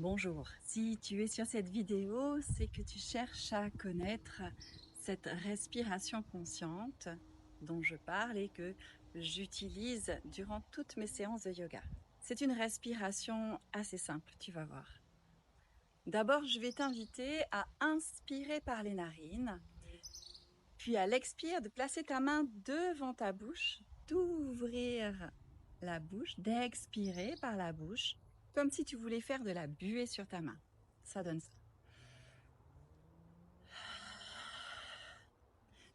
Bonjour, si tu es sur cette vidéo, c'est que tu cherches à connaître cette respiration consciente dont je parle et que j'utilise durant toutes mes séances de yoga. C'est une respiration assez simple, tu vas voir. D'abord, je vais t'inviter à inspirer par les narines, puis à l'expire de placer ta main devant ta bouche, d'ouvrir la bouche, d'expirer par la bouche, comme si tu voulais faire de la buée sur ta main. Ça donne ça.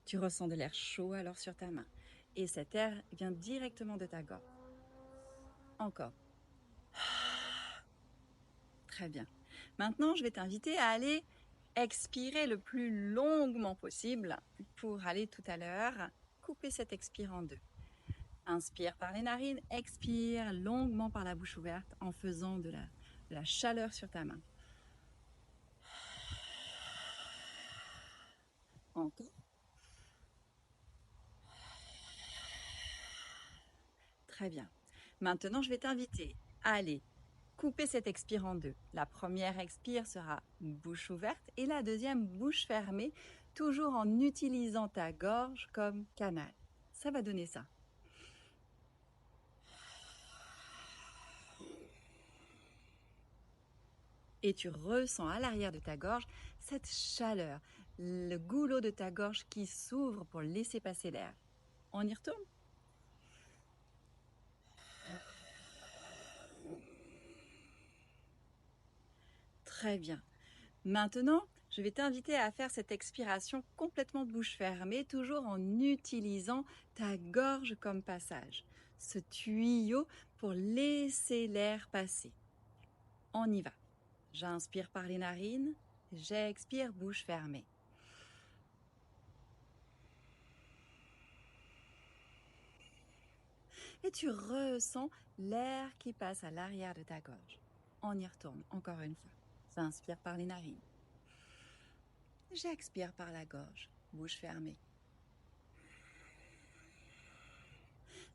Tu ressens de l'air chaud alors sur ta main. Et cet air vient directement de ta gorge. Encore. Très bien. Maintenant, je vais t'inviter à aller expirer le plus longuement possible pour aller tout à l'heure couper cet expire en deux. Inspire par les narines, expire longuement par la bouche ouverte en faisant de la chaleur sur ta main. Encore. Très bien. Maintenant, je vais t'inviter à aller couper cet expire en deux. La première expire sera bouche ouverte et la deuxième bouche fermée, toujours en utilisant ta gorge comme canal. Ça va donner ça. Et tu ressens à l'arrière de ta gorge cette chaleur, le goulot de ta gorge qui s'ouvre pour laisser passer l'air. On y retourne? Très bien. Maintenant, je vais t'inviter à faire cette expiration complètement bouche fermée, toujours en utilisant ta gorge comme passage. Ce tuyau pour laisser l'air passer. On y va. J'inspire par les narines, j'expire bouche fermée. Et tu ressens l'air qui passe à l'arrière de ta gorge. On y retourne encore une fois. J'inspire par les narines. J'expire par la gorge, bouche fermée.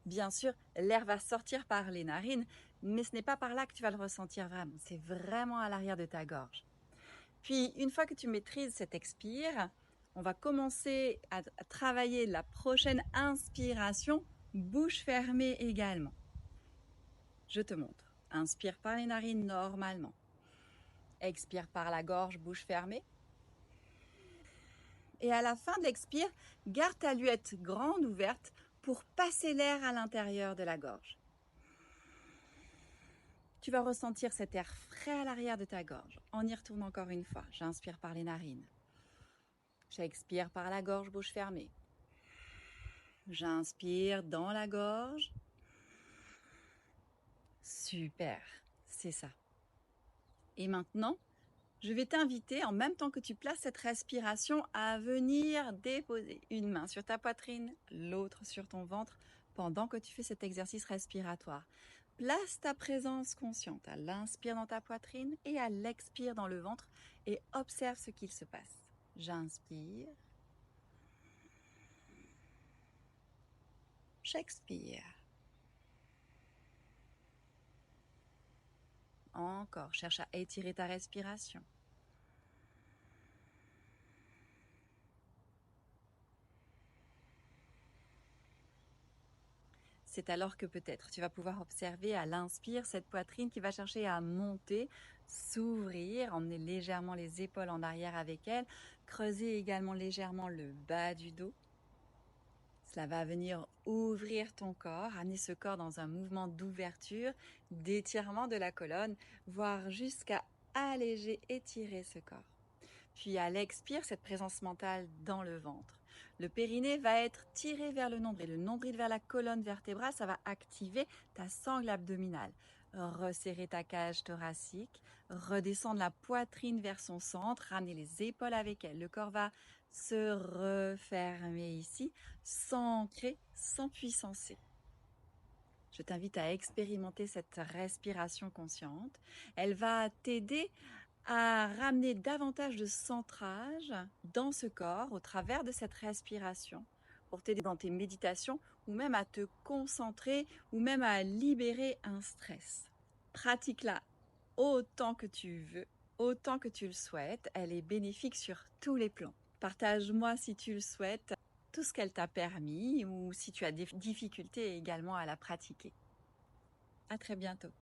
Bien sûr, l'air va sortir par les narines, mais ce n'est pas par là que tu vas le ressentir vraiment. C'est vraiment à l'arrière de ta gorge. Puis, une fois que tu maîtrises cet expire, on va commencer à travailler la prochaine inspiration, bouche fermée également. Je te montre. Inspire par les narines normalement. Expire par la gorge, bouche fermée. Et à la fin de l'expire, garde ta luette grande ouverte pour passer l'air à l'intérieur de la gorge. Tu vas ressentir cet air frais à l'arrière de ta gorge. On y retourne encore une fois. J'inspire par les narines. J'expire par la gorge, bouche fermée. J'inspire dans la gorge. Super, c'est ça. Et maintenant, je vais t'inviter, en même temps que tu places cette respiration, à venir déposer une main sur ta poitrine, l'autre sur ton ventre, pendant que tu fais cet exercice respiratoire. Place ta présence consciente à l'inspire dans ta poitrine et à l'expire dans le ventre et observe ce qu'il se passe. J'inspire. J'expire. Encore, cherche à étirer ta respiration. C'est alors que peut-être tu vas pouvoir observer à l'inspire cette poitrine qui va chercher à monter, s'ouvrir, emmener légèrement les épaules en arrière avec elle, creuser également légèrement le bas du dos. Cela va venir ouvrir ton corps, amener ce corps dans un mouvement d'ouverture, d'étirement de la colonne, voire jusqu'à alléger, étirer ce corps. Puis à l'expire, cette présence mentale dans le ventre. Le périnée va être tiré vers le nombril vers la colonne vertébrale, ça va activer ta sangle abdominale. Resserrer ta cage thoracique, redescendre la poitrine vers son centre, ramener les épaules avec elle. Le corps va se refermer ici, s'ancrer, s'empuissancer. Je t'invite à expérimenter cette respiration consciente. Elle va t'aider à ramener davantage de centrage dans ce corps au travers de cette respiration pour t'aider dans tes méditations ou même à te concentrer ou même à libérer un stress. Pratique-la autant que tu veux, autant que tu le souhaites. Elle est bénéfique sur tous les plans. Partage-moi si tu le souhaites tout ce qu'elle t'a permis ou si tu as des difficultés également à la pratiquer. À très bientôt.